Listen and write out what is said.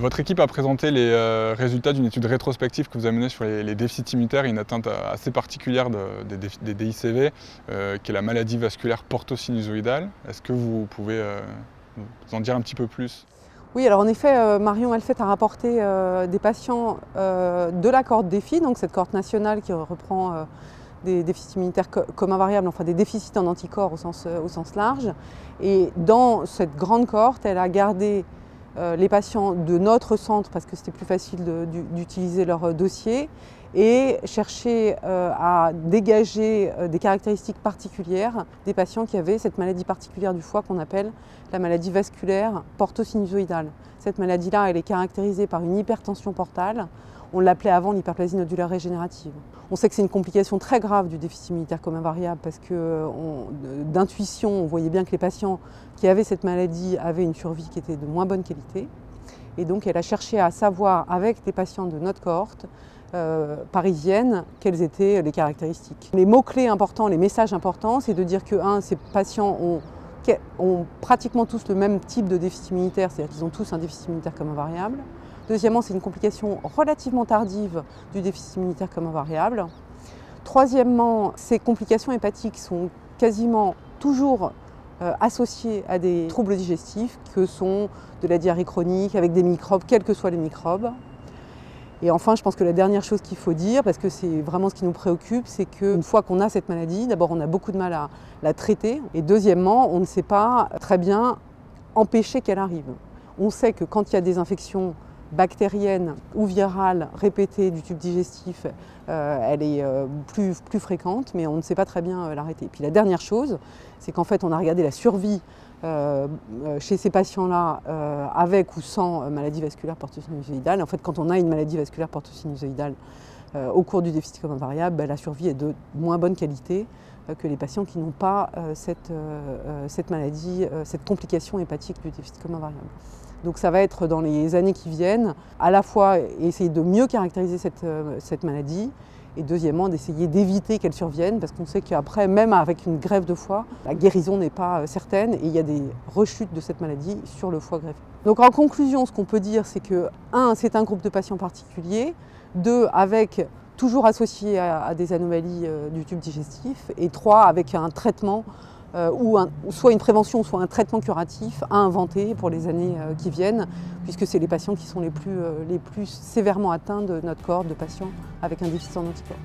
Votre équipe a présenté les résultats d'une étude rétrospective que vous avez menée sur les déficits immunitaires et une atteinte assez particulière des DICV, qui est la maladie vasculaire porto-sinusoïdale. Est-ce que vous pouvez nous en dire un petit peu plus? Oui, alors en effet, Marion Elfet a rapporté des patients de la cohorte DEFI, donc cette cohorte nationale qui reprend des déficits immunitaires communs variables, enfin des déficits en anticorps au sens large. Et dans cette grande cohorte, elle a gardé les patients de notre centre parce que c'était plus facile d'utiliser leur dossier et chercher à dégager des caractéristiques particulières des patients qui avaient cette maladie particulière du foie qu'on appelle la maladie vasculaire porto-sinusoïdale. Cette maladie-là, elle est caractérisée par une hypertension portale. On l'appelait avant l'hyperplasie nodulaire régénérative. On sait que c'est une complication très grave du déficit immunitaire commun variable parce que d'intuition, on voyait bien que les patients qui avaient cette maladie avaient une survie qui était de moins bonne qualité. Et donc elle a cherché à savoir avec les patients de notre cohorte parisienne quelles étaient les caractéristiques. Les mots-clés importants, les messages importants, c'est de dire que ces patients ont pratiquement tous le même type de déficit immunitaire, c'est-à-dire qu'ils ont tous un déficit immunitaire commun variable. Deuxièmement, c'est une complication relativement tardive du déficit immunitaire commun variable. Troisièmement, ces complications hépatiques sont quasiment toujours associées à des troubles digestifs que sont de la diarrhée chronique avec des microbes, quels que soient les microbes. Et enfin, je pense que la dernière chose qu'il faut dire, parce que c'est vraiment ce qui nous préoccupe, c'est qu'une fois qu'on a cette maladie, d'abord on a beaucoup de mal à la traiter, et deuxièmement, on ne sait pas très bien empêcher qu'elle arrive. On sait que quand il y a des infections bactérienne ou virale répétée du tube digestif, elle est plus fréquente, mais on ne sait pas très bien l'arrêter. Puis la dernière chose, c'est qu'en fait on a regardé la survie chez ces patients-là avec ou sans maladie vasculaire porto-sinusoïdale. En fait, quand on a une maladie vasculaire porto-sinusoïdale au cours du déficit commun variable, la survie est de moins bonne qualité que les patients qui n'ont pas cette maladie, cette complication hépatique du déficit commun variable. Donc ça va être dans les années qui viennent, à la fois essayer de mieux caractériser cette maladie et deuxièmement d'essayer d'éviter qu'elle survienne parce qu'on sait qu'après, même avec une greffe de foie, la guérison n'est pas certaine et il y a des rechutes de cette maladie sur le foie greffé. Donc en conclusion, ce qu'on peut dire, c'est que 1, c'est un groupe de patients particulier, 2, avec toujours associé à des anomalies du tube digestif et 3, avec un traitement ou soit une prévention, soit un traitement curatif à inventer pour les années qui viennent, puisque c'est les patients qui sont les plus sévèrement atteints de notre cohorte de patients avec un déficit en anticorps.